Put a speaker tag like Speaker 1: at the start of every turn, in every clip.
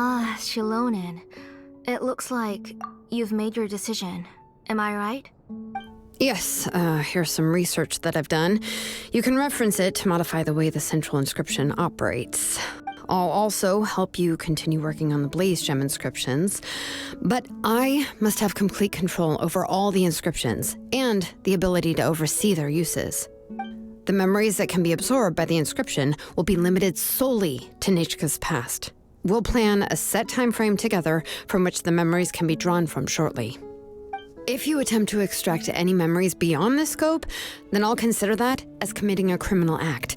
Speaker 1: Ah, Xilonen. It looks like you've made your decision. Am I right?
Speaker 2: Yes, here's some research that I've done. You can reference it to modify the way the central inscription operates. I'll also help you continue working on the Blaze Gem inscriptions, but I must have complete control over all the inscriptions and the ability to oversee their uses. The memories that can be absorbed by the inscription will be limited solely to Nichka's past. We'll plan a set time frame together from which the memories can be drawn from shortly. If you attempt to extract any memories beyond this scope, then I'll consider that as committing a criminal act.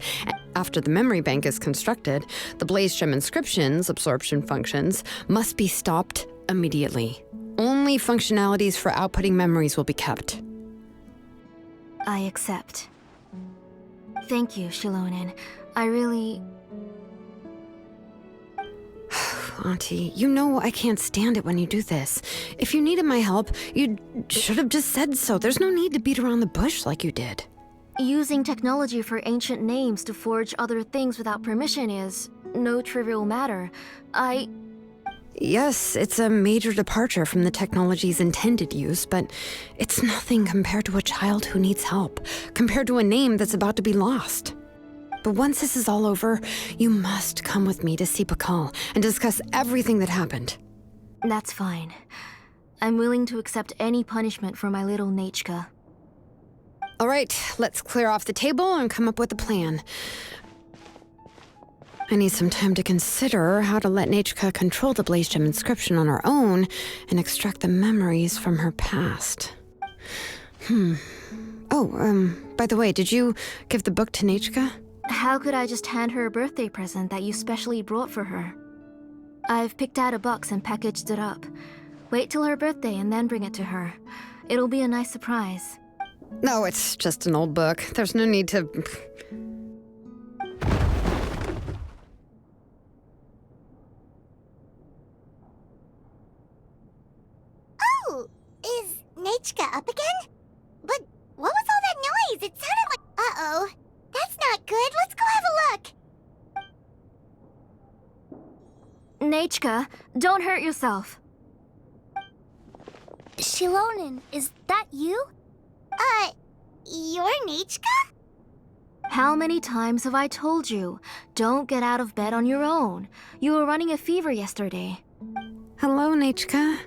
Speaker 2: After the memory bank is constructed, the Blaze Gem inscription's absorption functions must be stopped immediately. Only functionalities for outputting memories will be kept.
Speaker 1: I accept. Thank you, Xilonen. I really...
Speaker 2: Auntie, you know I can't stand it when you do this. If you needed my help, you should have just said so. There's no need to beat around the bush like you did.
Speaker 1: Using technology for ancient names to forge other things without permission is no trivial matter.
Speaker 2: Yes, it's a major departure from the technology's intended use, but it's nothing compared to a child who needs help, compared to a name that's about to be lost. But once this is all over, you must come with me to see Pakal and discuss everything that happened.
Speaker 1: That's fine. I'm willing to accept any punishment for my little Nichka.
Speaker 2: All right, let's clear off the table and come up with a plan. I need some time to consider how to let Nichka control the Blaze Gem inscription on her own and extract the memories from her past. Oh, by the way, did you give the book to Nichka?
Speaker 1: How could I just hand her a birthday present that you specially brought for her? I've picked out a box and packaged it up. Wait till her birthday and then bring it to her. It'll be a nice surprise.
Speaker 2: No, it's just an old book. There's no need to...
Speaker 3: Oh! Is Nichka up again? But what was all that noise? It sounded like... Uh-oh. That's not good. Let's go have a look.
Speaker 1: Nichka, don't hurt yourself.
Speaker 3: Xilonen, is that you? You're Nichka?
Speaker 1: How many times have I told you? Don't get out of bed on your own. You were running a fever yesterday.
Speaker 2: Hello, Nichka.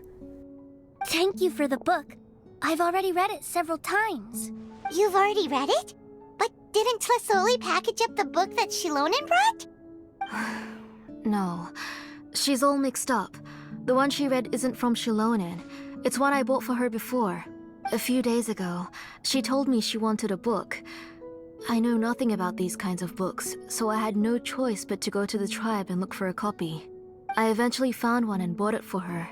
Speaker 3: Thank you for the book. I've already read it several times. You've already read it? But didn't Tlesoli package up the book that Xilonen brought?
Speaker 1: No. She's all mixed up. The one she read isn't from Xilonen. It's one I bought for her before. A few days ago, she told me she wanted a book. I know nothing about these kinds of books, so I had no choice but to go to the tribe and look for a copy. I eventually found one and bought it for her.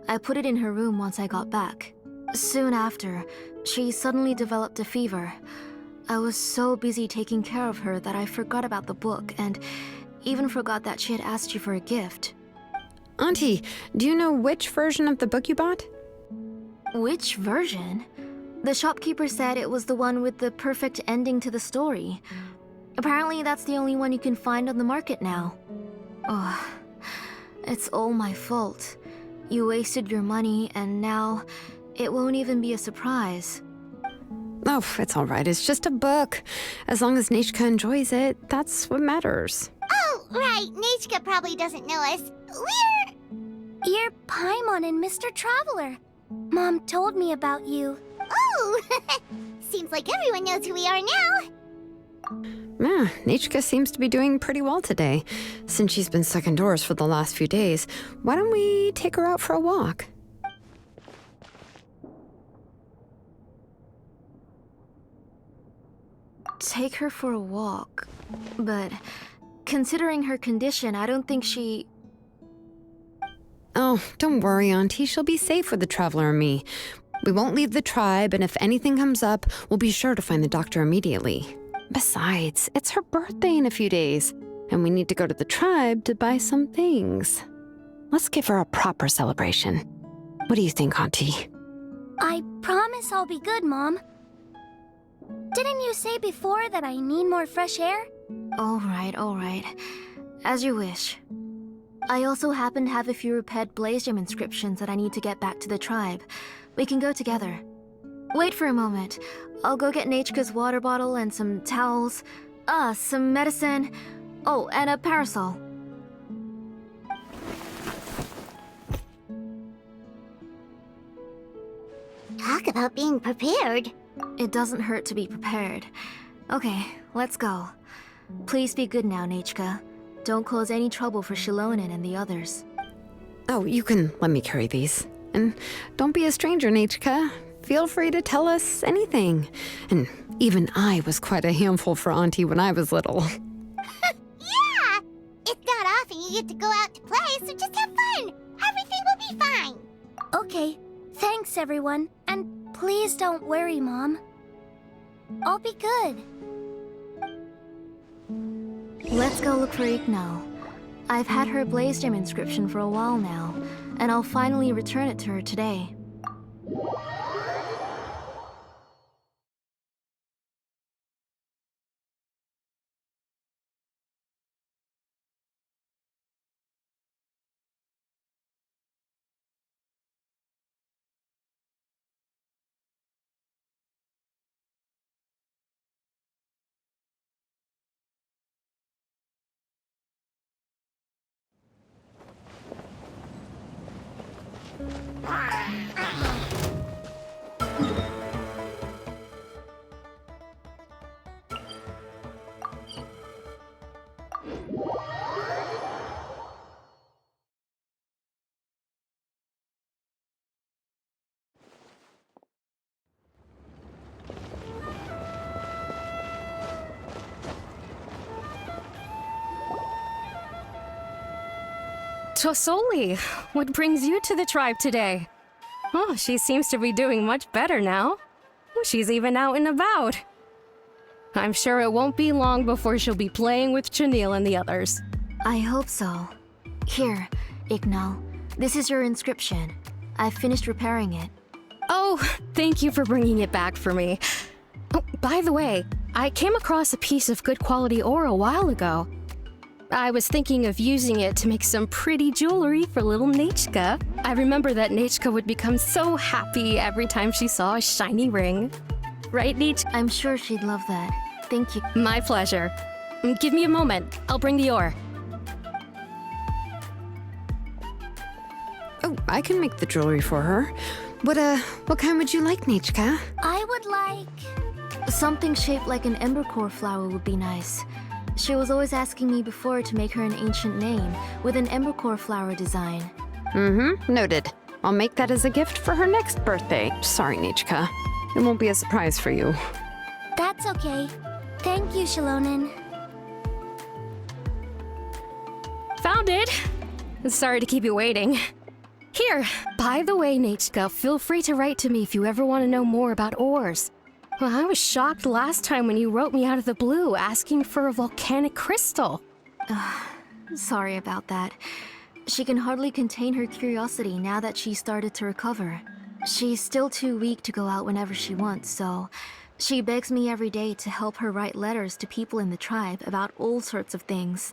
Speaker 1: I put it in her room once I got back. Soon after, she suddenly developed a fever. I was so busy taking care of her that I forgot about the book and even forgot that she had asked you for a gift.
Speaker 2: Auntie, do you know which version of the book you bought?
Speaker 1: Which version? The shopkeeper said it was the one with the perfect ending to the story. Apparently that's the only one you can find on the market now. Oh, it's all my fault. You wasted your money and now it won't even be a surprise.
Speaker 2: Oh, it's all right. It's just a book. As long as Nichka enjoys it, that's what matters.
Speaker 3: Oh, right. Nichka probably doesn't know us. You're Paimon and Mr. Traveler. Mom told me about you. Oh! Seems like everyone knows who we are now.
Speaker 2: Yeah, Nichka seems to be doing pretty well today. Since she's been stuck indoors for the last few days, why don't we take her out for a walk?
Speaker 1: Take her for a walk. But considering her condition, I don't think she...
Speaker 2: Oh, don't worry, Auntie. She'll be safe with the Traveler and me. We won't leave the tribe, and if anything comes up, we'll be sure to find the doctor immediately. Besides, it's her birthday in a few days, and we need to go to the tribe to buy some things. Let's give her a proper celebration. What do you think, Auntie?
Speaker 3: I promise I'll be good, Mom. Didn't you say before that I need more fresh air?
Speaker 1: All right. As you wish. I also happen to have a few repaired Blaze Gem inscriptions that I need to get back to the tribe. We can go together. Wait for a moment. I'll go get Nachika's water bottle and some towels. Some medicine. Oh, and a parasol.
Speaker 3: Talk about being prepared.
Speaker 1: It doesn't hurt to be prepared. Okay, let's go. Please be good now, Nachika. Don't cause any trouble for Xilonen and the others.
Speaker 2: Oh, you can let me carry these. And don't be a stranger, Nachika. Feel free to tell us anything. And even I was quite a handful for Auntie when I was little.
Speaker 3: Yeah! It's not often you get to go out to play, so just have fun. Everything will be fine. Okay, thanks everyone. And please don't worry, Mom. I'll be good.
Speaker 1: Let's go look for Ignal. I've had her Blaze Gem inscription for a while now, and I'll finally return it to her today.
Speaker 4: Tosoli, what brings you to the tribe today? Oh, she seems to be doing much better now. She's even out and about. I'm sure it won't be long before she'll be playing with Chanil and the others.
Speaker 1: I hope so. Here, Ignal. This is your inscription. I've finished repairing it.
Speaker 4: Oh, thank you for bringing it back for me. Oh, by the way, I came across a piece of good quality ore a while ago. I was thinking of using it to make some pretty jewelry for little Nachika. I remember that Nachika would become so happy every time she saw a shiny ring. Right, Nachika?
Speaker 1: I'm sure she'd love that. Thank you.
Speaker 4: My pleasure. Give me a moment. I'll bring the ore.
Speaker 2: Oh, I can make the jewelry for her. What kind would you like, Nachika?
Speaker 3: I would like...
Speaker 1: Something shaped like an embercore flower would be nice. She was always asking me before to make her an ancient name with an embercore flower design.
Speaker 2: Noted. I'll make that as a gift for her next birthday. Sorry, Nachika. It won't be a surprise for you.
Speaker 3: That's okay. Thank you, Xilonen.
Speaker 4: Found it! Sorry to keep you waiting. Here, by the way, Nachika, feel free to write to me if you ever want to know more about ores. Well, I was shocked last time when you wrote me out of the blue asking for a volcanic crystal.
Speaker 1: Sorry about that. She can hardly contain her curiosity now that she's started to recover. She's still too weak to go out whenever she wants, so she begs me every day to help her write letters to people in the tribe about all sorts of things.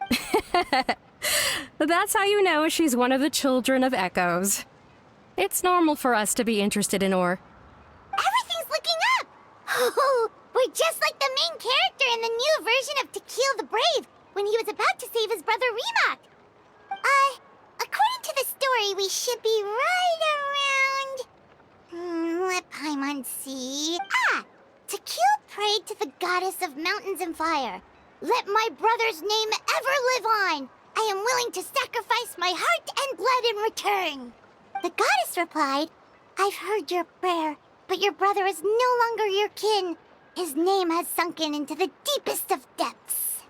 Speaker 4: That's how you know she's one of the children of Echoes. It's normal for us to be interested in ore.
Speaker 3: Everything's looking up! Oh, we're just like the main character in the new version of To Kill the Brave when he was about to save his brother Remak. According to the story, we should be right around... let Paimon see... To Kill prayed to the goddess of mountains and fire. Let my brother's name ever live on. I am willing to sacrifice my heart and blood in return. The goddess replied, I've heard your prayer, but your brother is no longer your kin. His name has sunken into the deepest of depths.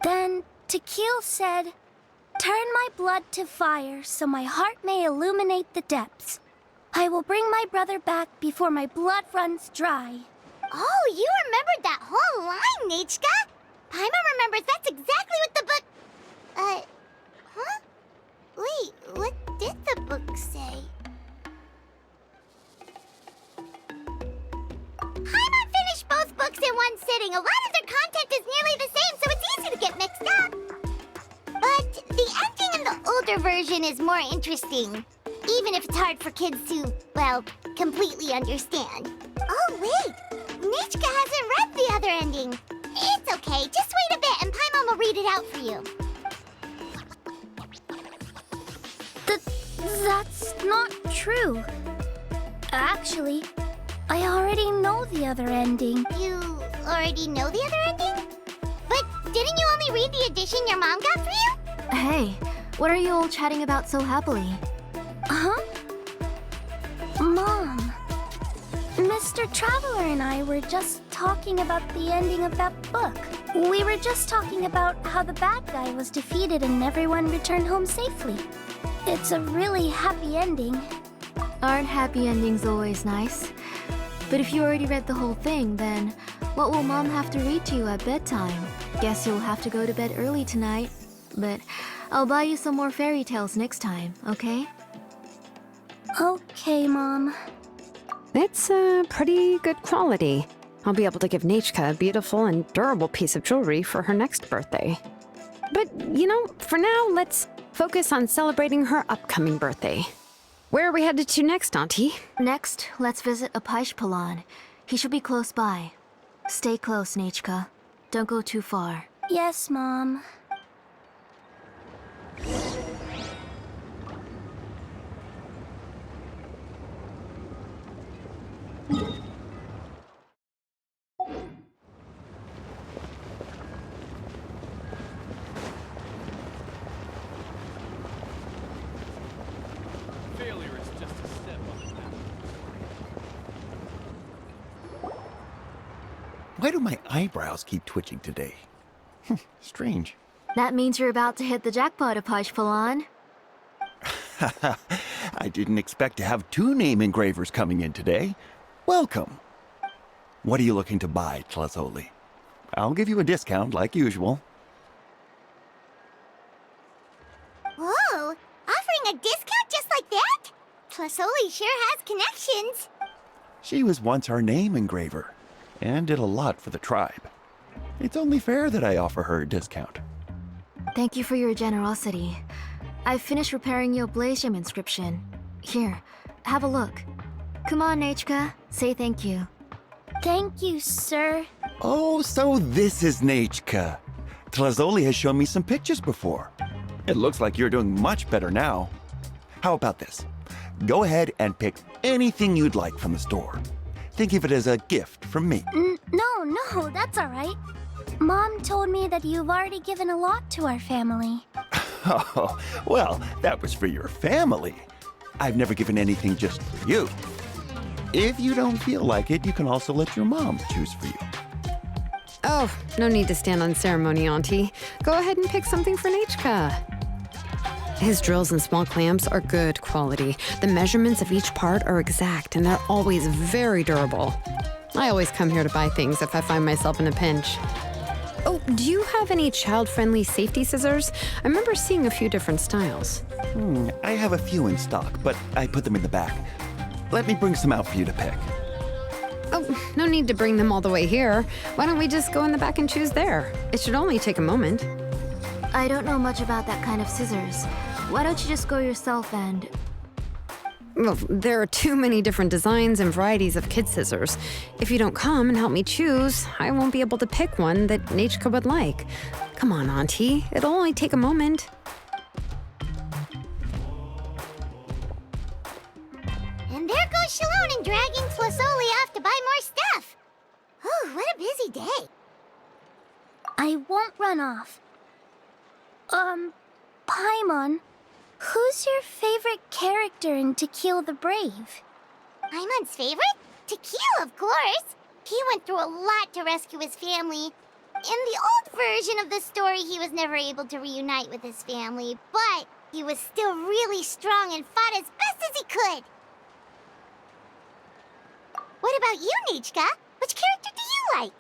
Speaker 3: Then Tequil said, turn my blood to fire so my heart may illuminate the depths. I will bring my brother back before my blood runs dry. Oh, you remembered that whole line, Nachika. Paimon remembers that's exactly what the book... huh? Wait, what did the book say? Paimon finished both books in one sitting. A lot of their content is nearly the same, so it's easy to get mixed up. But the ending and the older version is more interesting. Even if it's hard for kids to, well, completely understand. Oh, wait! Nichka hasn't read the other ending. It's okay, just wait a bit and Paimon will read it out for you.
Speaker 5: That's not true. Actually, I already know the other ending.
Speaker 3: You already know the other ending? But didn't you only read the edition your mom got for you?
Speaker 1: Hey, what are you all chatting about so happily?
Speaker 5: Huh? Mom, Mr. Traveler and I were just talking about the ending of that book. We were just talking about how the bad guy was defeated and everyone returned home safely. It's a really happy ending.
Speaker 1: Aren't happy endings always nice? But if you already read the whole thing, then what will Mom have to read to you at bedtime? Guess you'll have to go to bed early tonight. But I'll buy you some more fairy tales next time, okay?
Speaker 5: Okay, Mom.
Speaker 2: It's pretty good quality. I'll be able to give Nechka a beautiful and durable piece of jewelry for her next birthday. But, for now, let's focus on celebrating her upcoming birthday. Where are we headed to next, Auntie?
Speaker 1: Next, let's visit Apaish. He should be close by. Stay close, Nechka. Don't go too far.
Speaker 5: Yes, Mom.
Speaker 6: Failure is just a step on the map.
Speaker 7: Why do my eyebrows keep twitching today? Strange.
Speaker 1: That means you're about to hit the jackpot, Apaish.
Speaker 7: I didn't expect to have two name engravers coming in today. Welcome. What are you looking to buy, Tlazoli? I'll give you a discount like usual.
Speaker 3: Whoa! Offering a discount just like that? Tlasoli sure has connections.
Speaker 7: She was once our name engraver and did a lot for the tribe. It's only fair that I offer her a discount.
Speaker 1: Thank you for your generosity. I've finished repairing your blaze gem inscription. Here, have a look. Come on, Nechka. Say thank you.
Speaker 5: Thank you, sir.
Speaker 7: Oh, so this is Nechka. Tlazoli has shown me some pictures before. It looks like you're doing much better now. How about this? Go ahead and pick anything you'd like from the store. Think of it as a gift from me.
Speaker 5: No, that's all right. Mom told me that you've already given a lot to our family.
Speaker 7: Oh, well, that was for your family. I've never given anything just for you. If you don't feel like it, you can also let your mom choose for you.
Speaker 2: Oh, no need to stand on ceremony, Auntie. Go ahead and pick something for Nechka. His drills and small clamps are good quality. The measurements of each part are exact, and they're always very durable. I always come here to buy things if I find myself in a pinch. Oh, do you have any child-friendly safety scissors? I remember seeing a few different styles.
Speaker 7: I have a few in stock, but I put them in the back. Let me bring some out for you to pick.
Speaker 2: Oh, no need to bring them all the way here. Why don't we just go in the back and choose there? It should only take a moment.
Speaker 1: I don't know much about that kind of scissors. Why don't you just go yourself and...
Speaker 2: Well, there are too many different designs and varieties of kid scissors. If you don't come and help me choose, I won't be able to pick one that Nechka would like. Come on, Auntie. It'll only take a moment.
Speaker 3: And there goes Xilonen dragging Tlasoli off to buy more stuff. Oh, what a busy day.
Speaker 5: I won't run off. Paimon, who's your favorite character in To Kill the Brave?
Speaker 3: Paimon's favorite? To kill, of course. He went through a lot to rescue his family. In the old version of the story, he was never able to reunite with his family, but he was still really strong and fought as best as he could. What about you, Nechka? Which character do you like?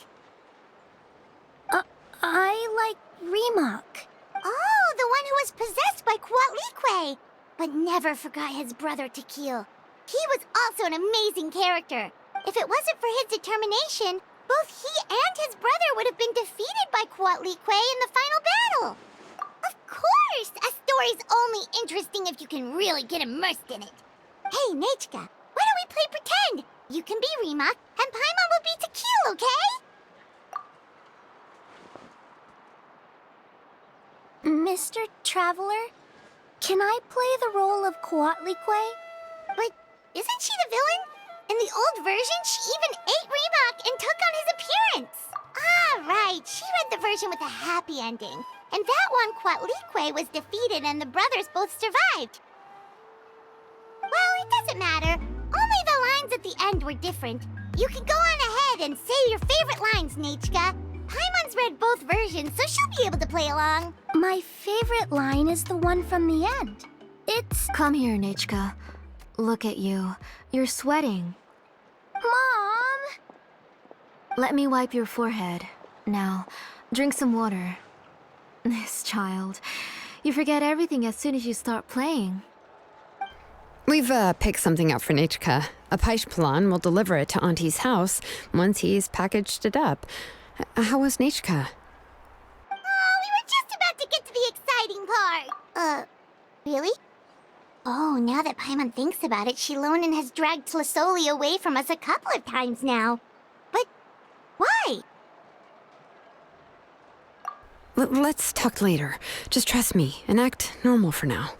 Speaker 5: I like Remak.
Speaker 3: Oh, the one who was possessed by Quatlique, but never forgot his brother Tequil. He was also an amazing character. If it wasn't for his determination, both he and his brother would have been defeated by Quatlique in the final battle. Of course! A story's only interesting if you can really get immersed in it. Hey, Nechka, why don't we play pretend? You can be Rima, and Paimon will be Tequil, okay?
Speaker 5: Mr. Traveler, can I play the role of Coatlicue?
Speaker 3: But isn't she the villain? In the old version, she even ate Reebok and took on his appearance. Ah, right. She read the version with a happy ending. And that one, Coatlicue was defeated and the brothers both survived. Well, it doesn't matter. Only the lines at the end were different. You can go on ahead and say your favorite lines, Nechka. Paimon's read both versions, so she'll be able to play along.
Speaker 5: My favorite line is the one from the end. It's...
Speaker 1: Come here, Nechka. Look at you. You're sweating.
Speaker 5: Mom!
Speaker 1: Let me wipe your forehead. Now, drink some water. This child. You forget everything as soon as you start playing.
Speaker 2: We've picked something up for Nechka. A Paishpalan will deliver it to Auntie's house once he's packaged it up. How was Nechka?
Speaker 3: Oh, we were just about to get to the exciting part. Really? Oh, now that Paimon thinks about it, Xilonen has dragged Tlisoli away from us a couple of times now. But why?
Speaker 2: Let's talk later. Just trust me and act normal for now.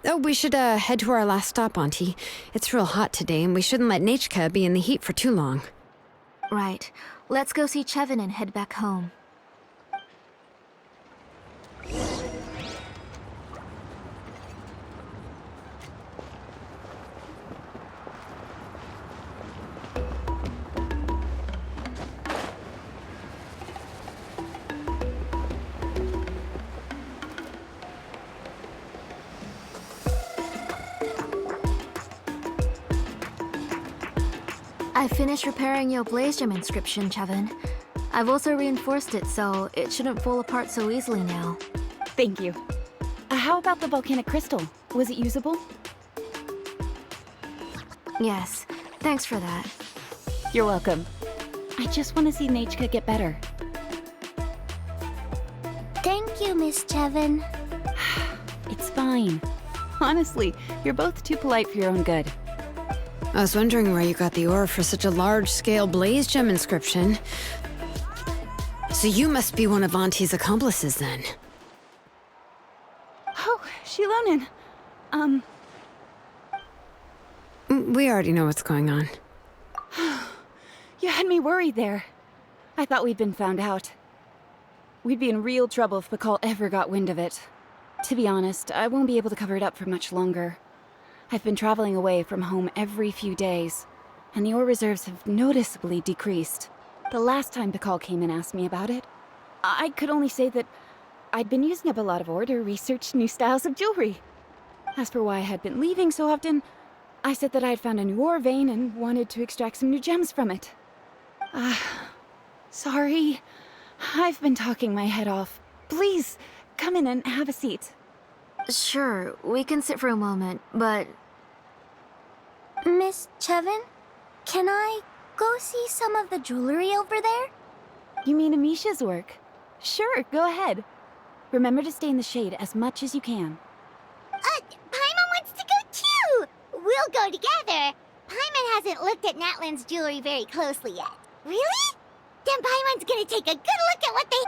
Speaker 2: Oh, we should head to our last stop, Auntie. It's real hot today, and we shouldn't let Nechka be in the heat for too long.
Speaker 1: Right. Let's go see Chevin and head back home. I finished repairing your Blaze Gem inscription, Chevin. I've also reinforced it so it shouldn't fall apart so easily now.
Speaker 8: Thank you. How about the volcanic crystal? Was it usable?
Speaker 1: Yes, thanks for that.
Speaker 8: You're welcome. I just want to see Nechka get better.
Speaker 5: Thank you, Miss Chevin.
Speaker 8: It's fine. Honestly, you're both too polite for your own good.
Speaker 2: I was wondering where you got the ore for such a large-scale Blaze Gem inscription. So you must be one of Auntie's accomplices, then.
Speaker 8: Oh, Xilonen.
Speaker 2: We already know what's going on.
Speaker 8: You had me worried there. I thought we'd been found out. We'd be in real trouble if Pakal ever got wind of it. To be honest, I won't be able to cover it up for much longer. I've been traveling away from home every few days, and the ore reserves have noticeably decreased. The last time Pakal came and asked me about it, I could only say that I'd been using up a lot of ore to research new styles of jewelry. As for why I had been leaving so often, I said that I had found a new ore vein and wanted to extract some new gems from it. Sorry. I've been talking my head off. Please, come in and have a seat.
Speaker 1: Sure, we can sit for a moment, but...
Speaker 5: Miss Chevin, can I go see some of the jewelry over there?
Speaker 8: You mean Amisha's work? Sure, go ahead. Remember to stay in the shade as much as you can.
Speaker 3: Paimon wants to go too! We'll go together. Paimon hasn't looked at Natlan's jewelry very closely yet. Really? Then Paimon's gonna take a good look at what they...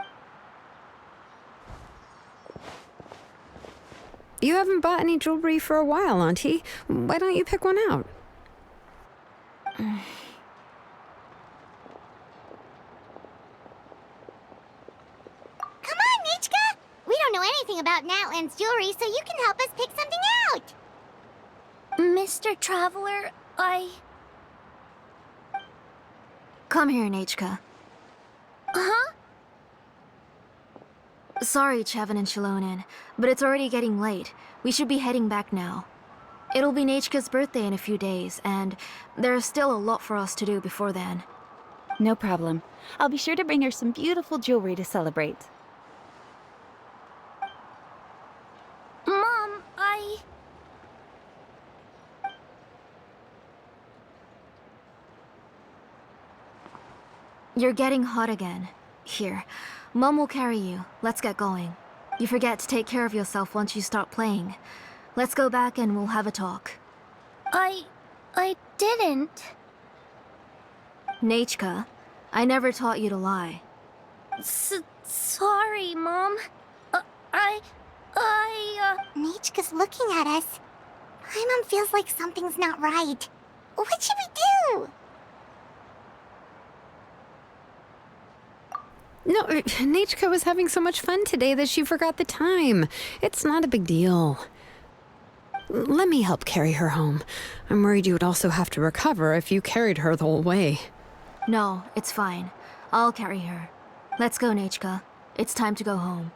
Speaker 2: You haven't bought any jewelry for a while, Auntie. Why don't you pick one out?
Speaker 3: Come on, Nechka! We don't know anything about Natlan's jewelry, so you can help us pick something out!
Speaker 5: Mr. Traveler,
Speaker 1: Come here, Nechka.
Speaker 5: Huh?
Speaker 1: Sorry, Chevin and Xilonen, but it's already getting late. We should be heading back now. It'll be Nechka's birthday in a few days, and there's still a lot for us to do before then.
Speaker 8: No problem. I'll be sure to bring her some beautiful jewelry to celebrate.
Speaker 5: Mom,
Speaker 1: You're getting hot again. Here, Mom will carry you. Let's get going. You forget to take care of yourself once you start playing. Let's go back and we'll have a talk.
Speaker 5: I didn't.
Speaker 1: Nachka, I never taught you to lie.
Speaker 5: Sorry, Mom.
Speaker 3: Nichka's looking at us. Paimon feels like something's not right. What should we do?
Speaker 2: No, Nachka was having so much fun today that she forgot the time. It's not a big deal. Let me help carry her home. I'm worried you would also have to recover if you carried her the whole way.
Speaker 1: No, it's fine. I'll carry her. Let's go, Nachka. It's time to go home.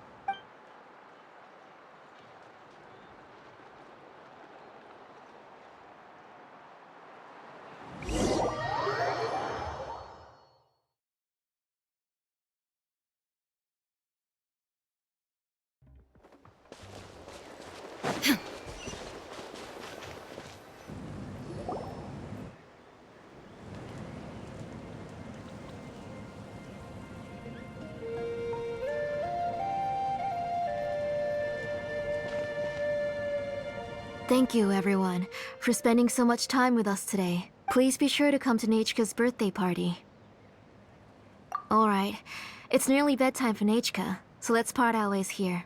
Speaker 1: Thank you, everyone, for spending so much time with us today. Please be sure to come to Nachka's birthday party. Alright, it's nearly bedtime for Nachka, so let's part our ways here.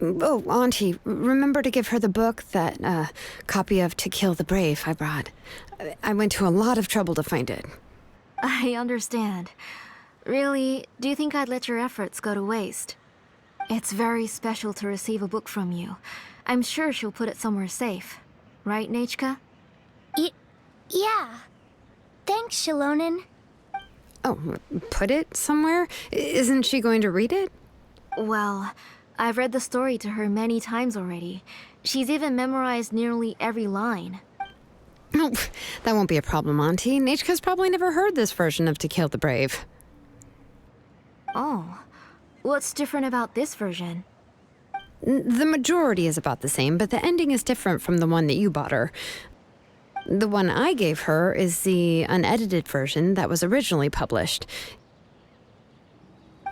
Speaker 2: Oh, Auntie, remember to give her the book, that copy of To Kill the Brave I brought. I went to a lot of trouble to find it.
Speaker 1: I understand. Really, do you think I'd let your efforts go to waste? It's very special to receive a book from you. I'm sure she'll put it somewhere safe. Right, Nachka?
Speaker 5: Yeah. Thanks, Xilonen.
Speaker 2: Oh, put it somewhere? Isn't she going to read it?
Speaker 1: Well, I've read the story to her many times already. She's even memorized nearly every line.
Speaker 2: No, that won't be a problem, Auntie. Nachka's probably never heard this version of To Kill the Brave.
Speaker 1: Oh. What's different about this version?
Speaker 2: The majority is about the same, but the ending is different from the one that you bought her. The one I gave her is the unedited version that was originally published.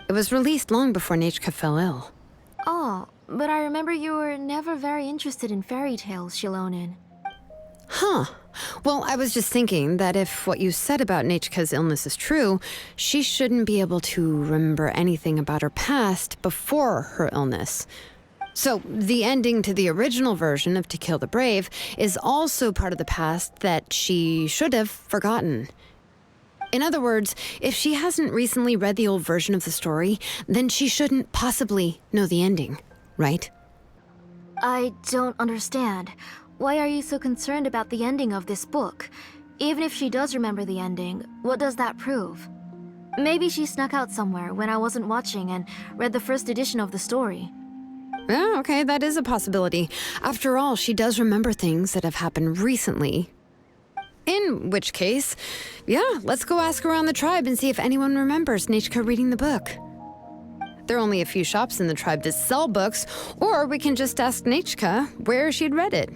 Speaker 2: It was released long before Nachka fell ill.
Speaker 1: Oh, but I remember you were never very interested in fairy tales, Xilonen.
Speaker 2: Huh. Well, I was just thinking that if what you said about Nachka's illness is true, she shouldn't be able to remember anything about her past before her illness. So, the ending to the original version of To Kill the Brave is also part of the past that she should have forgotten. In other words, if she hasn't recently read the old version of the story, then she shouldn't possibly know the ending, right?
Speaker 1: I don't understand. Why are you so concerned about the ending of this book? Even if she does remember the ending, what does that prove? Maybe she snuck out somewhere when I wasn't watching and read the first edition of the story.
Speaker 2: Oh, okay, that is a possibility. After all, she does remember things that have happened recently. In which case, yeah, let's go ask around the tribe and see if anyone remembers Nachka reading the book. There are only a few shops in the tribe that sell books, or we can just ask Nachka where she'd read it.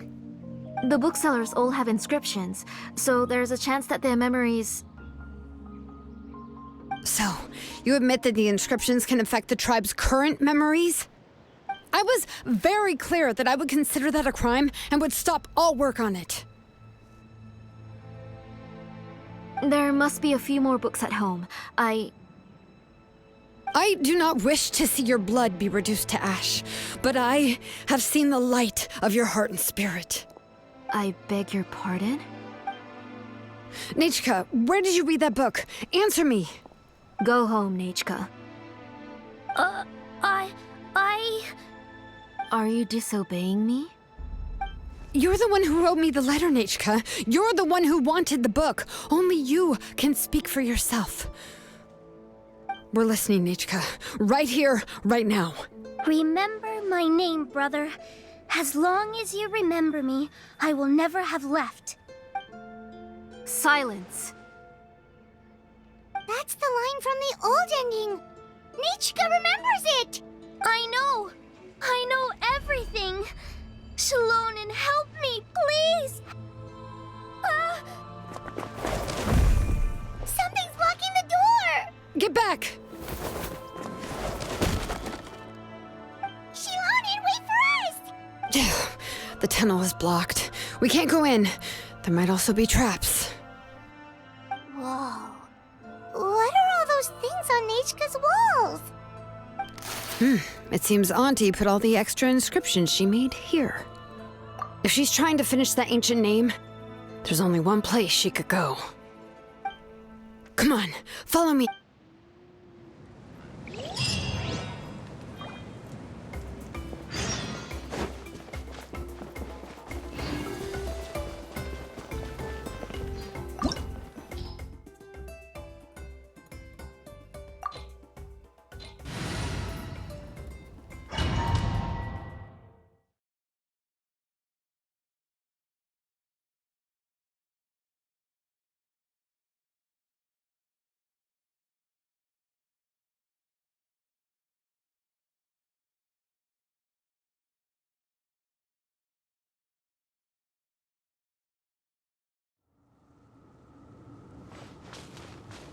Speaker 1: The booksellers all have inscriptions, so there's a chance that their memories...
Speaker 2: So, you admit that the inscriptions can affect the tribe's current memories? I was very clear that I would consider that a crime and would stop all work on it.
Speaker 1: There must be a few more books at home. I
Speaker 2: do not wish to see your blood be reduced to ash, but I have seen the light of your heart and spirit.
Speaker 1: I beg your pardon?
Speaker 2: Nachka, where did you read that book? Answer me.
Speaker 1: Go home, Nachka. Are you disobeying me?
Speaker 2: You're the one who wrote me the letter, Nachka. You're the one who wanted the book. Only you can speak for yourself. We're listening, Nachka. Right here, right now.
Speaker 5: Remember my name, brother. As long as you remember me, I will never have left.
Speaker 1: Silence.
Speaker 3: That's the line from the old ending. Nichka remembers it.
Speaker 5: I know everything. Xilonen, help me, please!
Speaker 3: Something's blocking the door.
Speaker 2: Get back! The tunnel is blocked. We can't go in. There might also be traps.
Speaker 3: Whoa. What are all those things on Nechka's walls?
Speaker 2: It seems Auntie put all the extra inscriptions she made here. If she's trying to finish that ancient name, there's only one place she could go. Come on, follow me.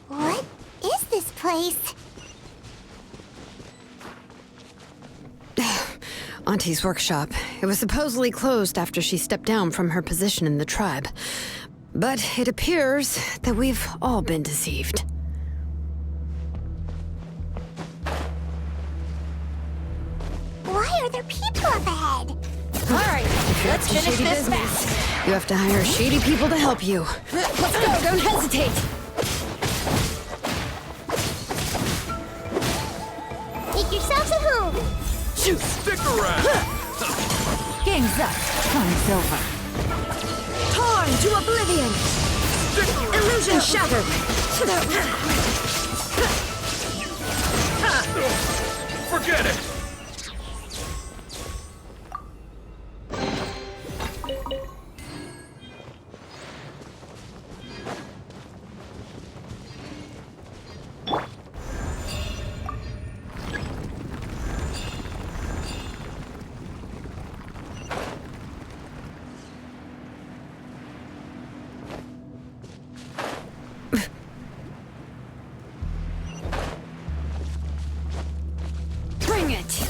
Speaker 3: What is this place?
Speaker 2: Auntie's workshop. It was supposedly closed after she stepped down from her position in the tribe. But it appears that we've all been deceived.
Speaker 3: Why are there people up ahead?
Speaker 2: All right, let's finish this fast. You have to hire shady people to help you. Let's go, don't hesitate.
Speaker 3: Make yourselves at home.
Speaker 6: You stick around!
Speaker 9: Game's up. Time's over.
Speaker 2: Time to oblivion!
Speaker 6: Stick around!
Speaker 2: Illusion shattered!
Speaker 6: Forget it!
Speaker 2: Bring it!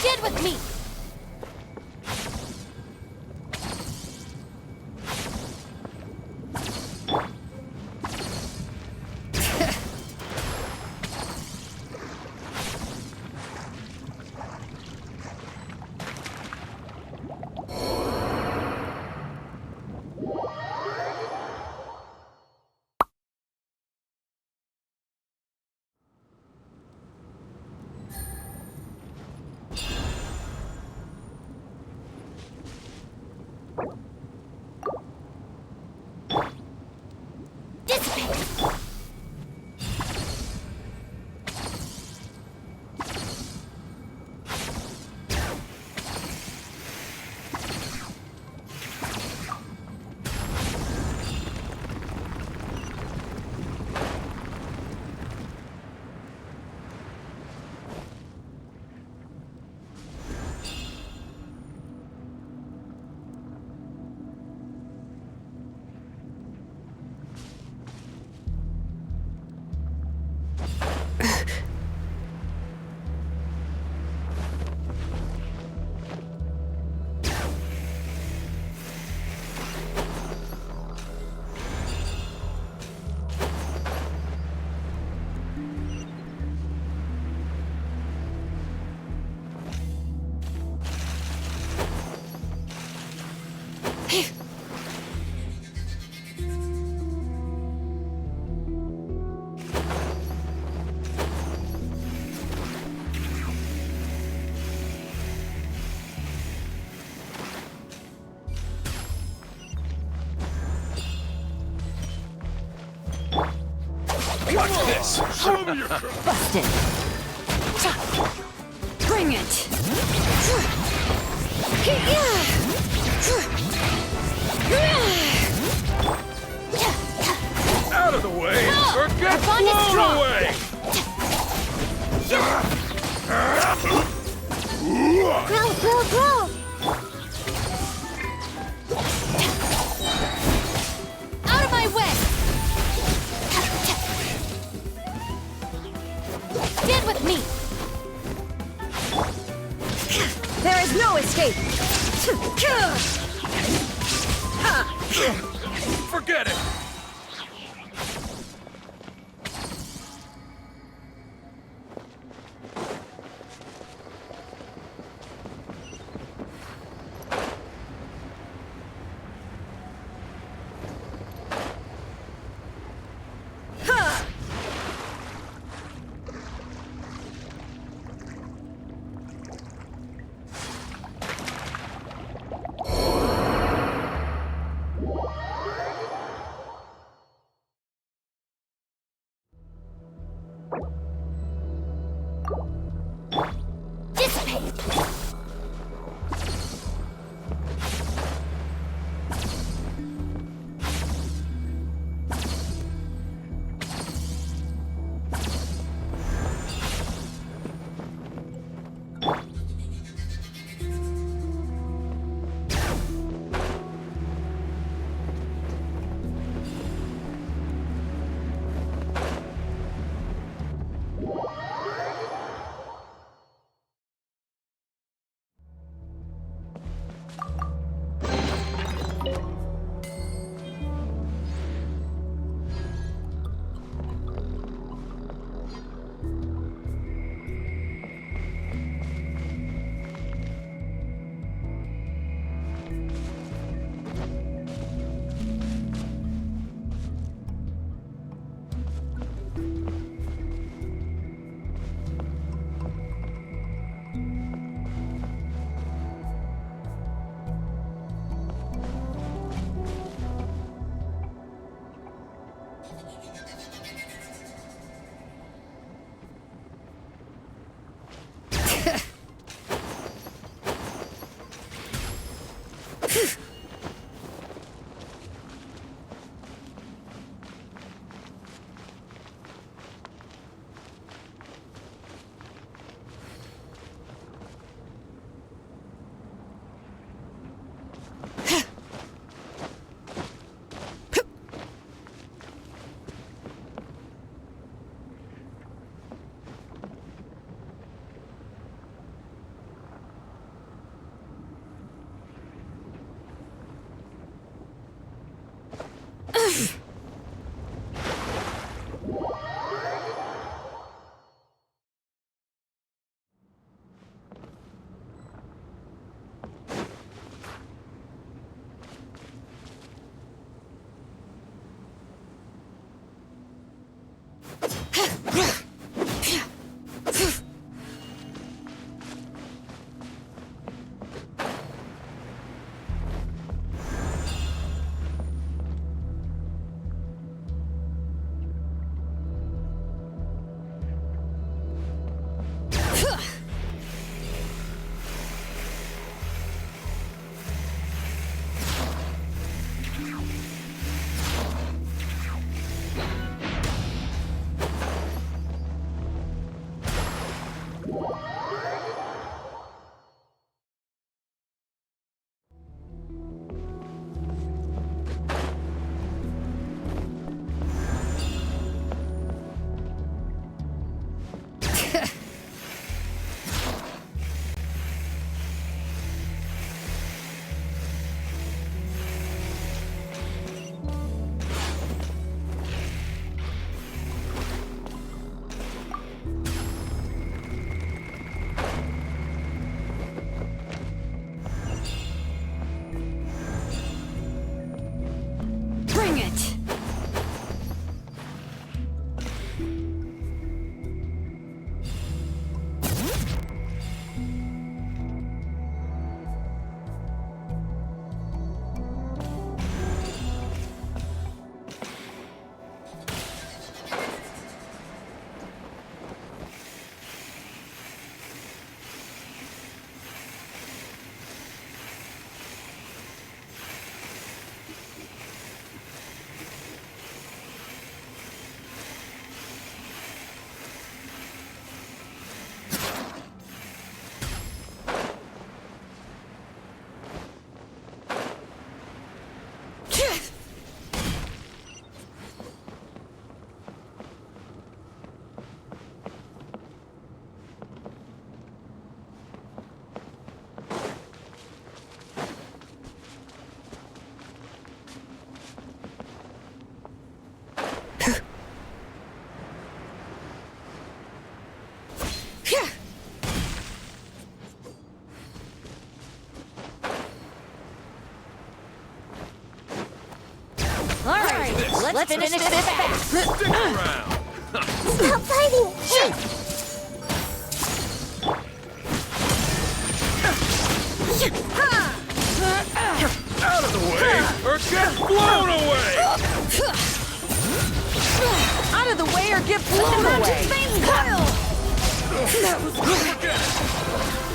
Speaker 3: Get with me.
Speaker 6: Watch this! Show me your...
Speaker 9: Busted.
Speaker 2: Bring it!
Speaker 6: Out of the way! Or get
Speaker 3: bond is
Speaker 6: blown
Speaker 3: strong.
Speaker 6: away!
Speaker 3: Grow, grow, grow! Out of my way! Stand with me!
Speaker 9: There is no escape.
Speaker 6: Forget it!
Speaker 3: Dissipate!
Speaker 9: Let's finish this fast.
Speaker 6: Stick around!
Speaker 3: Stop fighting! Hey!
Speaker 6: Out of the way, or get blown away!
Speaker 9: Out of the way or get blown away.
Speaker 6: That was quick!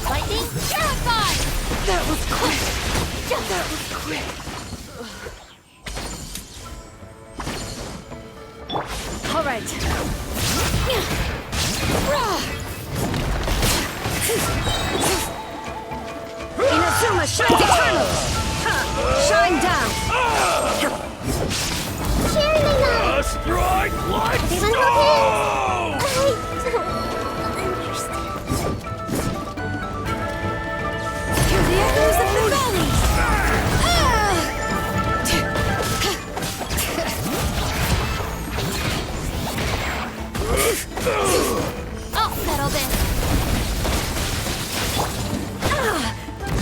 Speaker 3: Lightning, terrified!
Speaker 9: That was quick. That was quick. All right. Inazuma shines eternal. Shine down.
Speaker 3: Cheerleader!
Speaker 6: A strike like
Speaker 3: Everyone
Speaker 6: stone!
Speaker 3: I don't understand.
Speaker 9: Hear the echoes of the valleys.
Speaker 3: I'll settle this.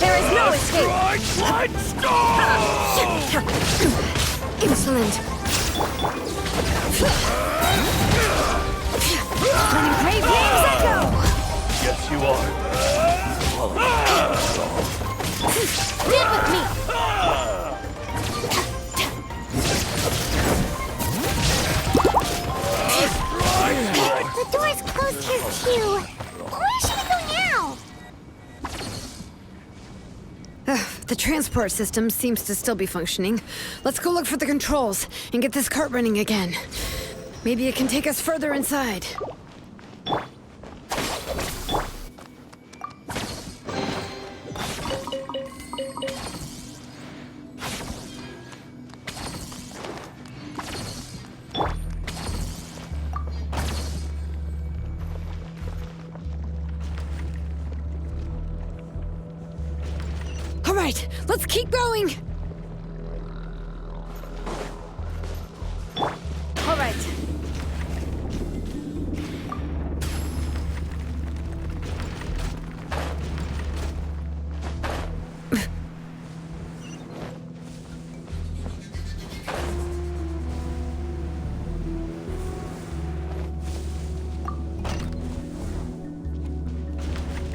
Speaker 9: There is no escape.
Speaker 6: Strike like stone!
Speaker 2: Insolent.
Speaker 9: Running brave names echo.
Speaker 6: Yes, you are.
Speaker 3: Get with me! The door's closed here too. Where should we go now?
Speaker 2: The transport system seems to still be functioning. Let's go look for the controls and get this cart running again. Maybe it can take us further inside. All right, let's keep going.
Speaker 9: All right.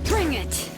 Speaker 2: Bring it.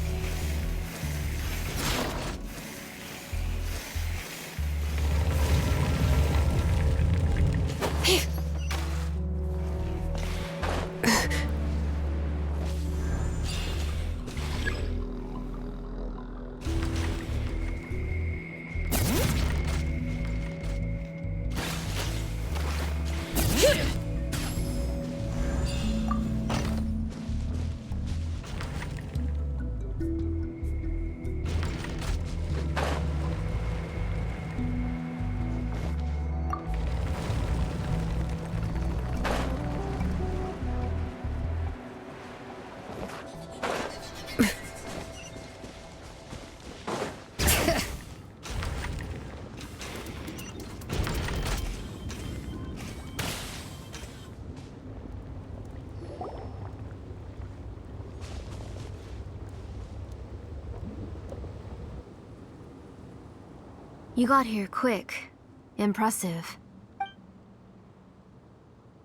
Speaker 1: You got here quick. Impressive.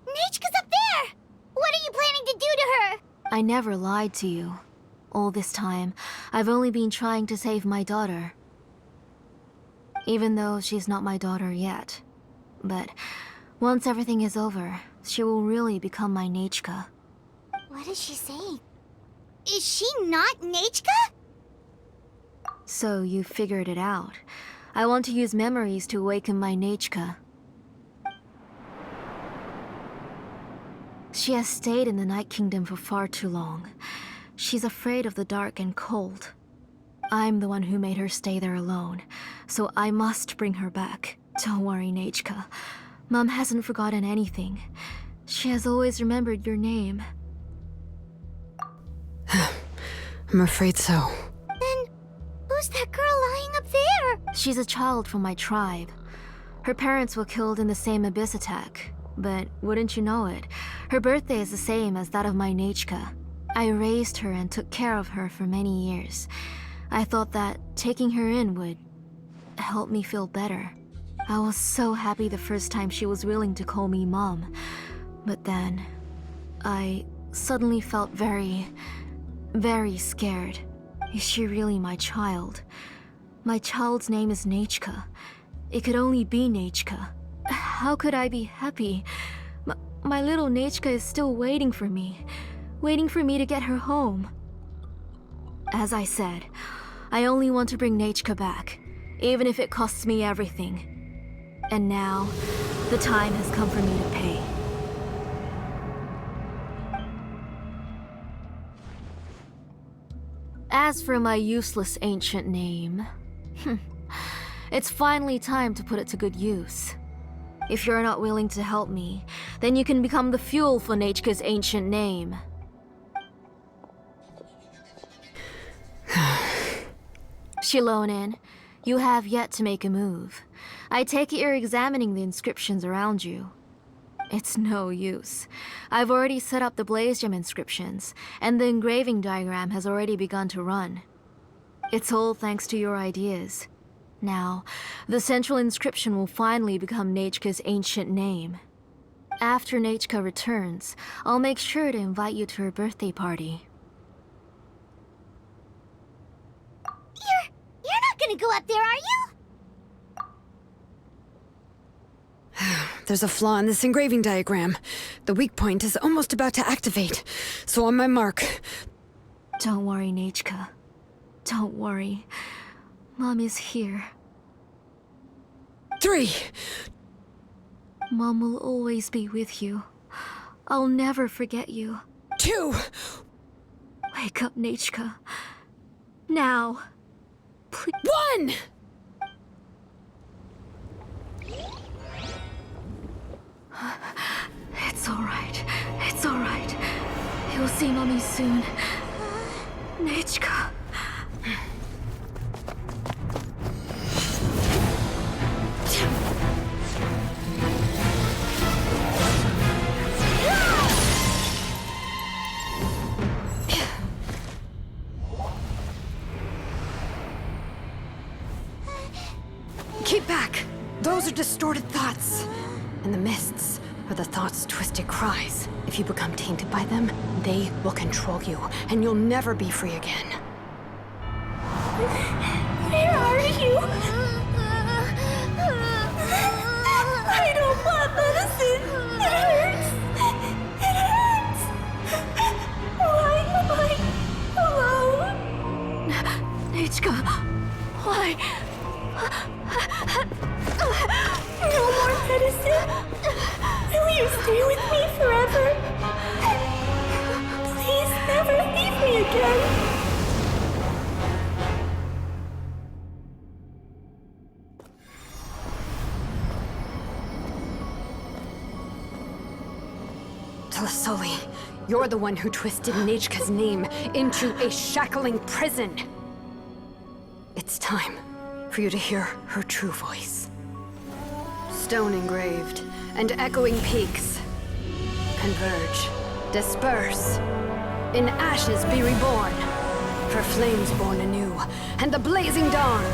Speaker 3: Nechka's up there! What are you planning to do to her?
Speaker 1: I never lied to you. All this time, I've only been trying to save my daughter. Even though she's not my daughter yet. But once everything is over, she will really become my Nechka.
Speaker 3: What is she saying? Is she not Nechka?
Speaker 1: So you figured it out. I want to use memories to awaken my Nechka. She has stayed in the Night Kingdom for far too long. She's afraid of the dark and cold. I'm the one who made her stay there alone, so I must bring her back. Don't worry, Nechka. Mom hasn't forgotten anything. She has always remembered your name.
Speaker 2: I'm afraid so.
Speaker 3: Then, who's that girl lying up there?
Speaker 1: She's a child from my tribe. Her parents were killed in the same abyss attack. But wouldn't you know it, her birthday is the same as that of my Nechka. I raised her and took care of her for many years. I thought that taking her in would help me feel better. I was so happy the first time she was willing to call me Mom. But then, I suddenly felt very, very scared. Is she really my child? My child's name is Nechka. It could only be Nechka. How could I be happy? My little Nechka is still waiting for me to get her home. As I said, I only want to bring Nechka back, even if it costs me everything. And now, the time has come for me to pay. As for my useless ancient name, it's finally time to put it to good use. If you're not willing to help me, then you can become the fuel for Nechka's ancient name. Xilonen, you have yet to make a move. I take it you're examining the inscriptions around you. It's no use. I've already set up the Blaze Gem inscriptions, and the engraving diagram has already begun to run. It's all thanks to your ideas. Now, the central inscription will finally become Nechka's ancient name. After Nechka returns, I'll make sure to invite you to her birthday party.
Speaker 3: You're not gonna go up there, are you?
Speaker 2: There's a flaw in this engraving diagram. The weak point is almost about to activate. So on my mark.
Speaker 1: Don't worry, Nechka. Don't worry. Mom is here.
Speaker 2: 3.
Speaker 1: Mom will always be with you. I'll never forget you.
Speaker 2: 2.
Speaker 1: Wake up, Nechka. Now. Please.
Speaker 2: 1!
Speaker 1: It's alright. It's alright. You'll see Mommy soon. Nechka.
Speaker 2: Keep back! Those are distorted thoughts. And the mists are the thoughts' twisted cries. If you become tainted by them, they will control you, and you'll never be free again.
Speaker 5: Where are you? I don't want medicine. It hurts. It hurts. Why am I alone?
Speaker 1: Nechka, why?
Speaker 5: No more medicine. Will you stay with me forever? Please never leave me again.
Speaker 2: Telasoli, you're the one who twisted Nechka's name into a shackling prison. It's time for you to hear her true voice. Stone engraved and echoing peaks converge, disperse, in ashes be reborn, for flames born anew, and the blazing dawn.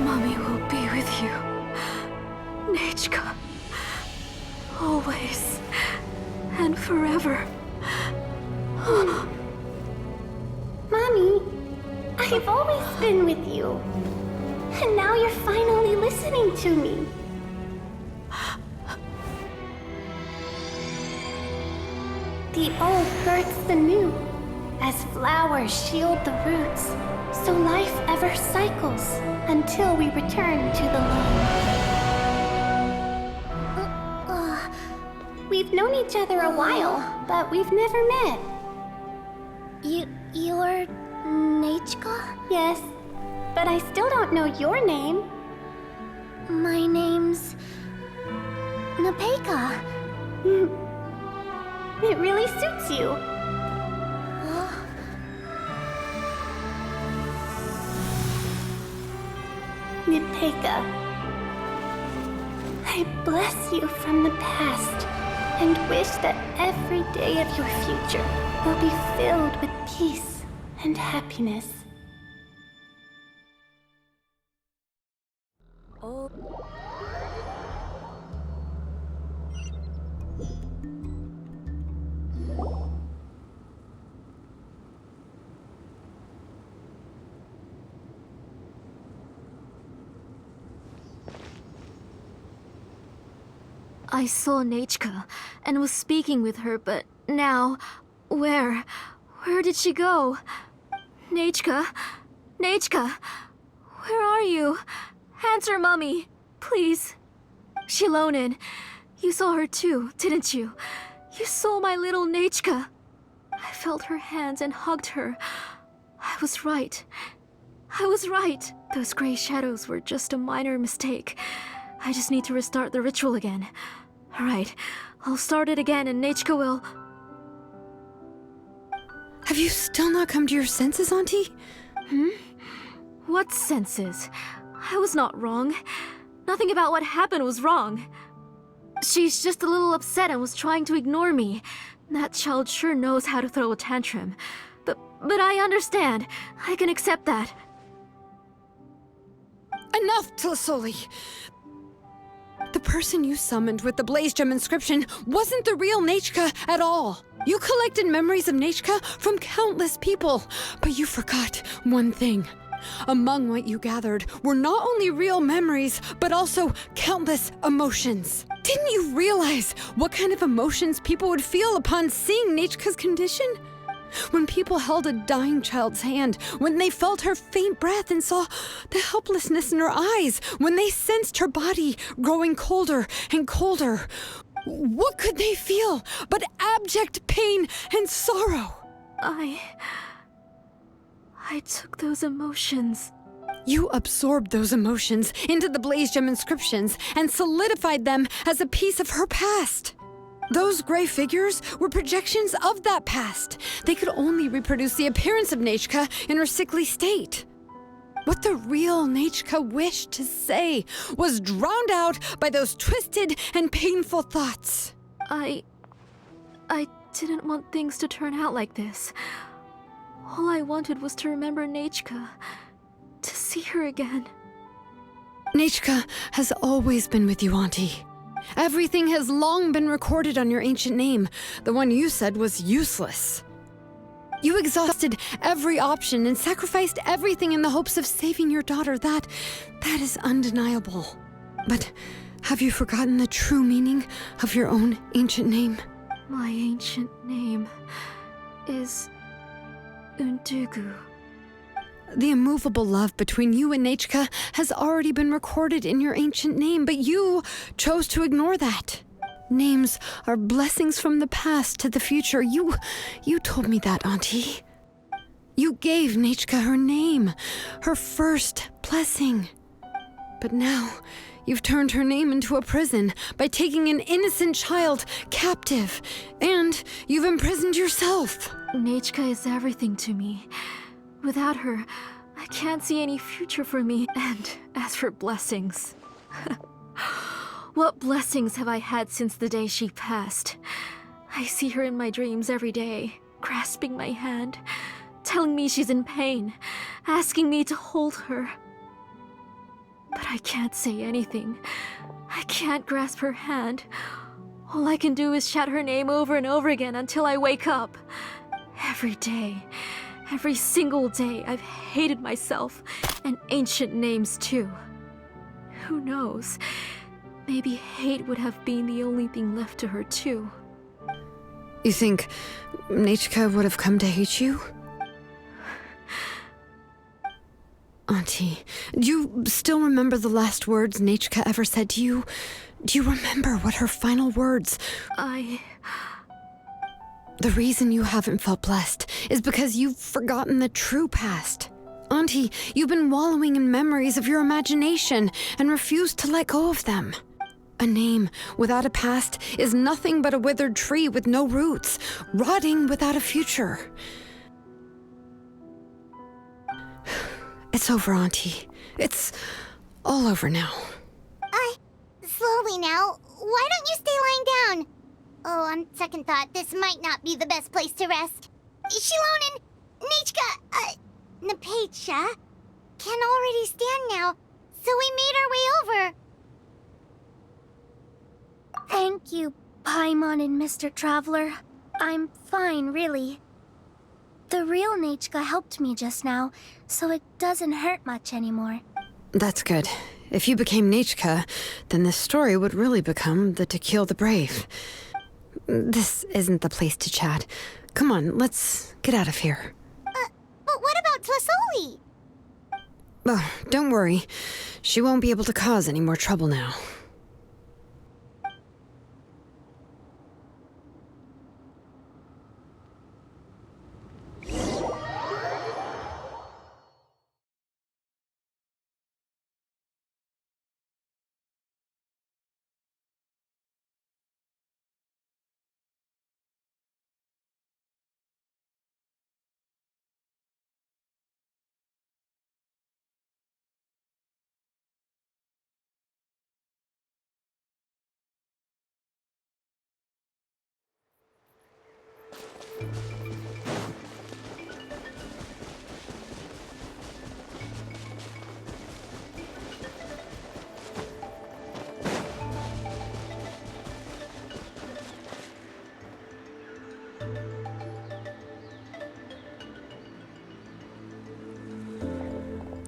Speaker 1: Mommy will be with you. Nechka. Always. And forever.
Speaker 5: Mommy, I've always been with you. And now you're finally listening to me. The old births the new, as flowers shield the roots, so life ever cycles until we return to the light. We've known each other a while, but we've never met.
Speaker 3: You're Nechka?
Speaker 5: Yes, but I still don't know your name.
Speaker 3: My name's Nepeka.
Speaker 5: It really suits you. Nepeka, I bless you from the past and wish that every day of your future will be filled with peace and happiness.
Speaker 1: I saw Nechka and was speaking with her, but now, where did she go? Nechka? Nechka? Where are you? Answer, Mummy, please. Xilonen, you saw her too, didn't you? You saw my little Nechka. I felt her hands and hugged her. I was right. I was right. Those gray shadows were just a minor mistake. I just need to restart the ritual again. Alright, I'll start it again and Nechka will...
Speaker 2: Have you still not come to your senses, Auntie?
Speaker 1: What senses? I was not wrong. Nothing about what happened was wrong. She's just a little upset and was trying to ignore me. That child sure knows how to throw a tantrum. But I understand. I can accept that.
Speaker 2: Enough, Tlisoli! The person you summoned with the Blaze Gem inscription wasn't the real Nechka at all. You collected memories of Nechka from countless people, but you forgot one thing. Among what you gathered were not only real memories, but also countless emotions. Didn't you realize what kind of emotions people would feel upon seeing Nechka's condition? When people held a dying child's hand, when they felt her faint breath and saw the helplessness in her eyes, when they sensed her body growing colder and colder, what could they feel but abject pain and sorrow?
Speaker 1: I took those emotions.
Speaker 2: You absorbed those emotions into the Blaze Gem inscriptions and solidified them as a piece of her past. Those gray figures were projections of that past. They could only reproduce the appearance of Nechka in her sickly state. What the real Nechka wished to say was drowned out by those twisted and painful thoughts.
Speaker 1: I didn't want things to turn out like this. All I wanted was to remember Nechka, to see her again.
Speaker 2: Nechka has always been with you, Auntie. Everything has long been recorded on your ancient name, the one you said was useless. You exhausted every option and sacrificed everything in the hopes of saving your daughter. That is undeniable. But have you forgotten the true meaning of your own ancient name?
Speaker 1: My ancient name is Undugu.
Speaker 2: The immovable love between you and Nechka has already been recorded in your ancient name, but you chose to ignore that. Names are blessings from the past to the future. You told me that, Auntie. You gave Nechka her name, her first blessing. But now, you've turned her name into a prison by taking an innocent child captive, and you've imprisoned yourself.
Speaker 1: Nechka is everything to me. Without her, I can't see any future for me. And as for blessings... What blessings have I had since the day she passed? I see her in my dreams every day, grasping my hand, telling me she's in pain, asking me to hold her. But I can't say anything. I can't grasp her hand. All I can do is shout her name over and over again until I wake up. Every day, every single day, I've hated myself, and ancient names too. Who knows? Maybe hate would have been the only thing left to her too.
Speaker 2: You think Nechka would have come to hate you? Auntie, do you still remember the last words Nechka ever said to you? Do you remember what her final words... The reason you haven't felt blessed is because you've forgotten the true past. Auntie, you've been wallowing in memories of your imagination and refused to let go of them. A name without a past is nothing but a withered tree with no roots, rotting without a future. It's over, Auntie. It's all over now.
Speaker 3: Slowly now. Why don't you stay lying down? Oh, on second thought, this might not be the best place to rest. Xilonen, Nechka, Napecha can already stand now, so we made our way over.
Speaker 5: Thank you, Paimon and Mr. Traveler. I'm fine, really. The real Nechka helped me just now, so it doesn't hurt much anymore.
Speaker 2: That's good. If you became Nechka, then this story would really become the To Kill the Brave. This isn't the place to chat. Come on, let's get out of here.
Speaker 3: But what about Tlasoli?
Speaker 2: Oh, don't worry. She won't be able to cause any more trouble now.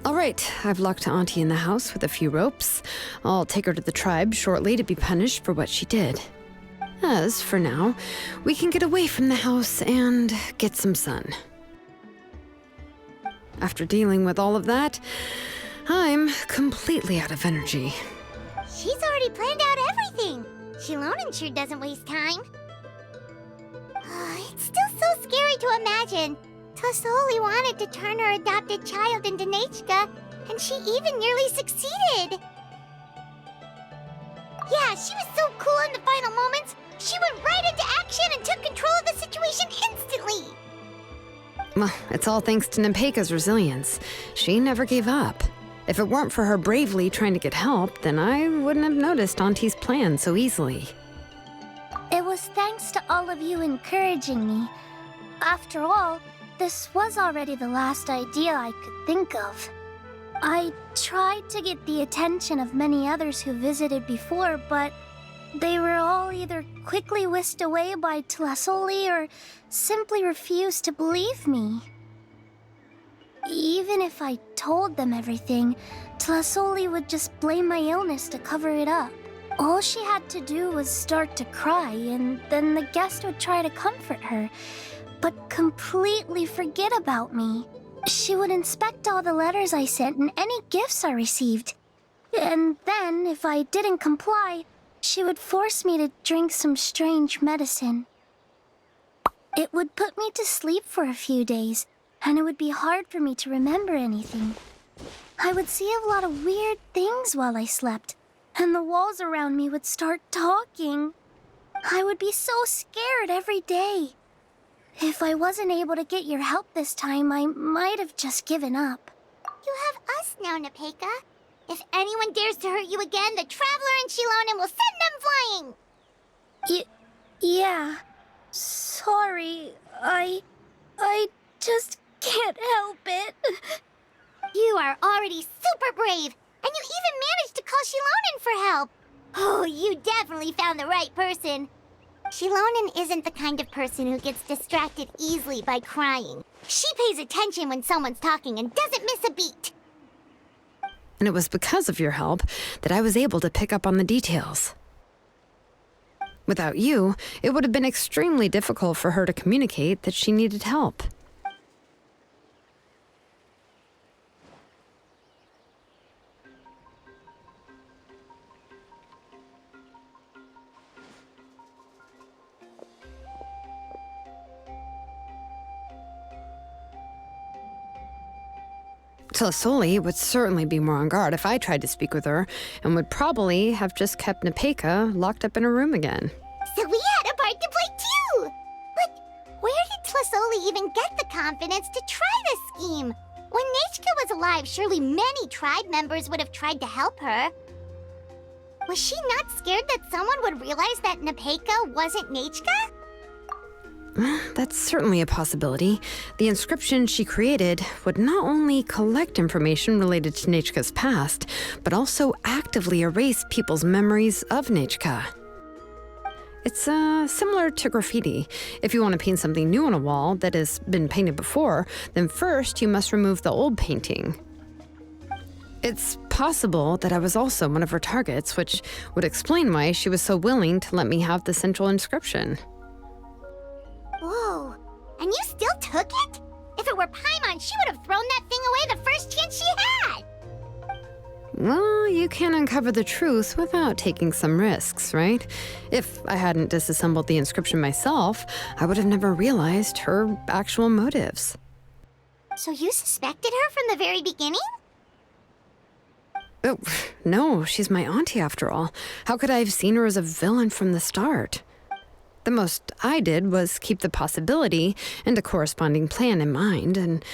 Speaker 2: All right, I've locked Auntie in the house with a few ropes. I'll take her to the tribe shortly to be punished for what she did. As for now, we can get away from the house and get some sun. After dealing with all of that, I'm completely out of energy.
Speaker 3: She's already planned out everything. Xilonen sure doesn't waste time. It's still so scary to imagine. Tlasoli wanted to turn her adopted child into Nechka, and she even nearly succeeded. Yeah, she was so cool in the final moments. She went right into action and took control of the situation instantly.
Speaker 2: Well, it's all thanks to Nepeka's resilience. She never gave up. If it weren't for her bravely trying to get help, then I wouldn't have noticed Auntie's plan so easily.
Speaker 5: It was thanks to all of you encouraging me. After all, this was already the last idea I could think of. I tried to get the attention of many others who visited before, but they were all either quickly whisked away by Tlasoli or simply refused to believe me. Even if I told them everything, Tlasoli would just blame my illness to cover it up. All she had to do was start to cry, and then the guest would try to comfort her, but completely forget about me. She would inspect all the letters I sent and any gifts I received. And then, if I didn't comply, she would force me to drink some strange medicine. It would put me to sleep for a few days, and it would be hard for me to remember anything. I would see a lot of weird things while I slept, and the walls around me would start talking. I would be so scared every day. If I wasn't able to get your help this time, I might have just given up.
Speaker 3: You have us now, Nepeka. If anyone dares to hurt you again, the Traveler and Xilonen will send them flying!
Speaker 5: Yeah. Sorry, I just can't help it.
Speaker 3: You are already super brave, and you even managed to call Xilonen for help. Oh, you definitely found the right person. Xilonen isn't the kind of person who gets distracted easily by crying. She pays attention when someone's talking and doesn't miss a beat.
Speaker 2: And it was because of your help that I was able to pick up on the details. Without you, it would have been extremely difficult for her to communicate that she needed help. Tlasoli would certainly be more on guard if I tried to speak with her, and would probably have just kept Nepeka locked up in her room again.
Speaker 3: So we had a part to play too! But where did Tlasoli even get the confidence to try this scheme? When Nechka was alive, surely many tribe members would have tried to help her. Was she not scared that someone would realize that Nepeka wasn't Nechka?
Speaker 2: That's certainly a possibility. The inscription she created would not only collect information related to Nechka's past, but also actively erase people's memories of Nechka. It's similar to graffiti. If you want to paint something new on a wall that has been painted before, then first you must remove the old painting. It's possible that I was also one of her targets, which would explain why she was so willing to let me have the central inscription.
Speaker 3: Whoa, and you still took it? If it were Paimon, she would have thrown that thing away the first chance she had!
Speaker 2: Well, you can uncover the truth without taking some risks, right? If I hadn't disassembled the inscription myself, I would have never realized her actual motives.
Speaker 3: So you suspected her from the very beginning?
Speaker 2: Oh, no, she's my auntie after all. How could I have seen her as a villain from the start? The most I did was keep the possibility and a corresponding plan in mind, and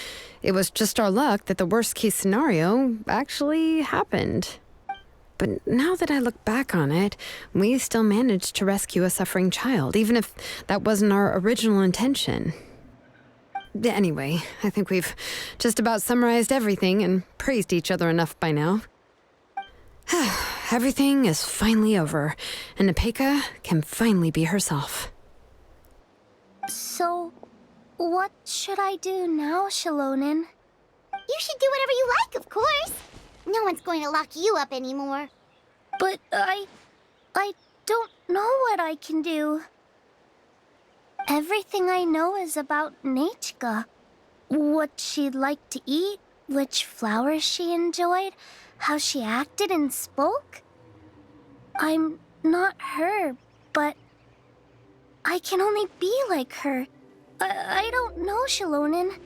Speaker 2: it was just our luck that the worst-case scenario actually happened. But now that I look back on it, we still managed to rescue a suffering child, even if that wasn't our original intention. Anyway, I think we've just about summarized everything and praised each other enough by now. Everything is finally over, and Nepeka can finally be herself.
Speaker 5: So, what should I do now, Xilonen?
Speaker 3: You should do whatever you like, of course. No one's going to lock you up anymore.
Speaker 5: But I don't know what I can do. Everything I know is about Nechka. What she'd like to eat, which flowers she enjoyed, how she acted and spoke. I'm not her, but I can only be like her. I don't know, Xilonen.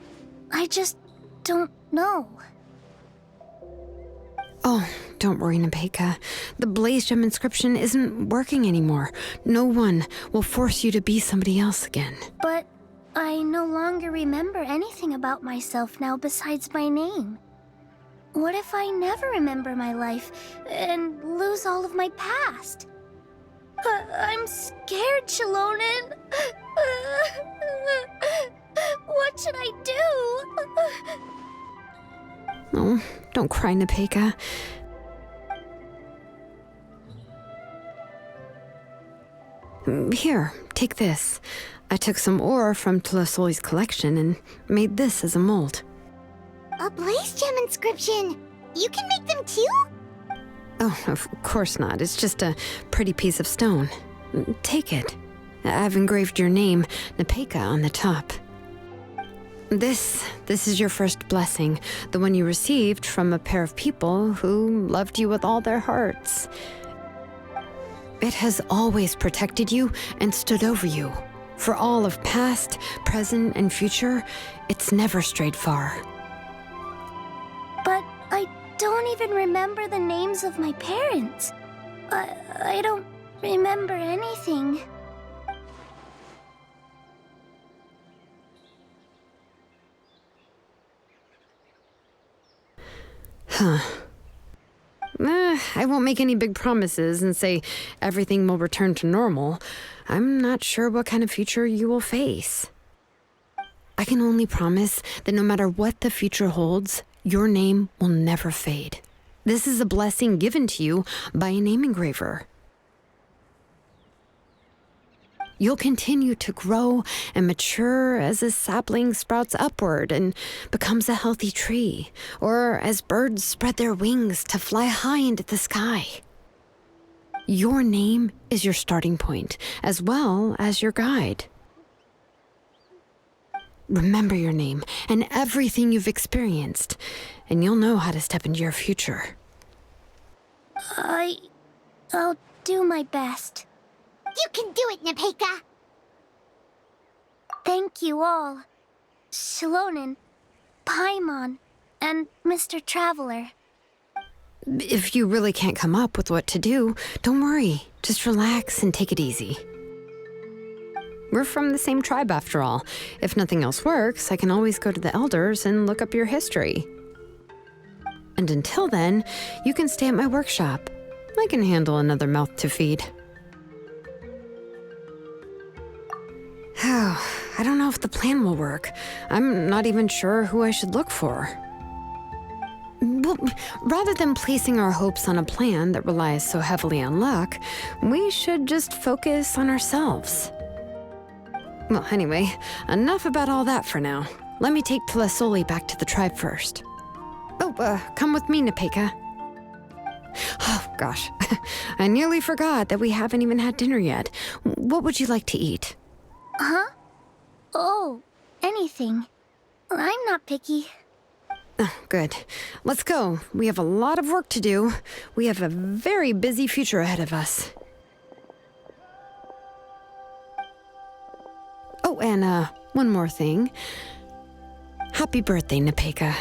Speaker 5: I just don't know.
Speaker 2: Oh, don't worry, Nepeka. The Blaze Gem inscription isn't working anymore. No one will force you to be somebody else again.
Speaker 5: But I no longer remember anything about myself now besides my name. What if I never remember my life and lose all of my past? I'm scared, Xilonen. What should I do?
Speaker 2: Oh, don't cry, Nepeka. Here, take this. I took some ore from Tolosoli's collection and made this as a mold.
Speaker 3: A Blaze Gem inscription! You can make them too?
Speaker 2: Oh, of course not. It's just a pretty piece of stone. Take it. I've engraved your name, Nepeka, on the top. This is your first blessing, the one you received from a pair of people who loved you with all their hearts. It has always protected you and stood over you. For all of past, present, and future, it's never strayed far.
Speaker 5: But I don't even remember the names of my parents. I don't remember anything.
Speaker 2: Huh. I won't make any big promises and say everything will return to normal. I'm not sure what kind of future you will face. I can only promise that no matter what the future holds, your name will never fade. This is a blessing given to you by a name engraver. You'll continue to grow and mature as a sapling sprouts upward and becomes a healthy tree, or as birds spread their wings to fly high into the sky. Your name is your starting point, as well as your guide. Remember your name and everything you've experienced, and you'll know how to step into your future.
Speaker 5: I'll do my best.
Speaker 3: You can do it, Nepeka!
Speaker 5: Thank you all. Xilonen, Paimon, and Mr. Traveler.
Speaker 2: If you really can't come up with what to do, don't worry. Just relax and take it easy. We're from the same tribe after all. If nothing else works, I can always go to the elders and look up your history. And until then, you can stay at my workshop. I can handle another mouth to feed. I don't know if the plan will work. I'm not even sure who I should look for. Well, rather than placing our hopes on a plan that relies so heavily on luck, we should just focus on ourselves. Well, anyway, enough about all that for now. Let me take Tlasoli back to the tribe first. Oh, come with me, Nepeka. Oh, gosh. I nearly forgot that we haven't even had dinner yet. What would you like to eat?
Speaker 5: Huh? Oh, anything. I'm not picky.
Speaker 2: Oh, good. Let's go. We have a lot of work to do. We have a very busy future ahead of us. Oh, and one more thing. Happy birthday, Nepeka.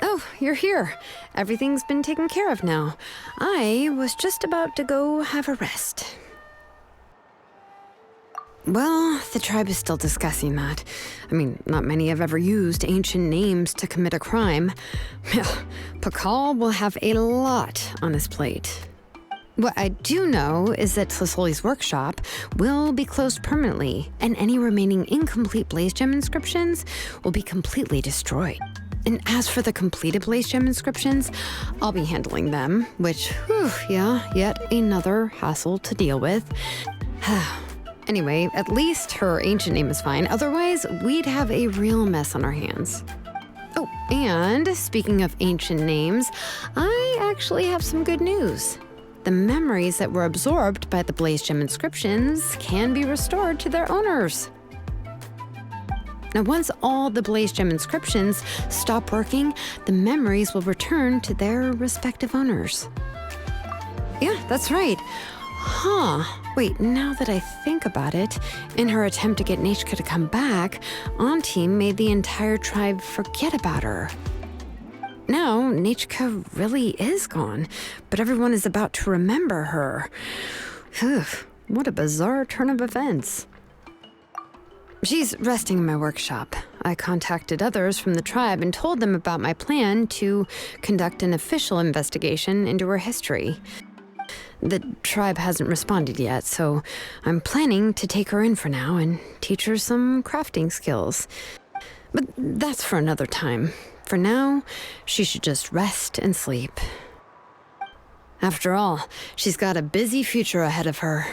Speaker 2: Oh, you're here. Everything's been taken care of now. I was just about to go have a rest. Well, the tribe is still discussing that. I mean, not many have ever used ancient names to commit a crime. Pakal will have a lot on his plate. What I do know is that Tlasoli's workshop will be closed permanently, and any remaining incomplete Blaze Gem inscriptions will be completely destroyed. And as for the completed Blaze Gem inscriptions, I'll be handling them, which, yet another hassle to deal with. Anyway, at least her ancient name is fine. Otherwise, we'd have a real mess on our hands. Oh, and speaking of ancient names, I actually have some good news. The memories that were absorbed by the Blaze Gem inscriptions can be restored to their owners. Now, once all the Blaze Gem inscriptions stop working, the memories will return to their respective owners. Yeah, that's right. Wait, now that I think about it, in her attempt to get Nechka to come back, Auntie made the entire tribe forget about her. Now, Nechka really is gone, but everyone is about to remember her. What a bizarre turn of events. She's resting in my workshop. I contacted others from the tribe and told them about my plan to conduct an official investigation into her history. The tribe hasn't responded yet, so I'm planning to take her in for now and teach her some crafting skills. But that's for another time. For now, she should just rest and sleep. After all, she's got a busy future ahead of her.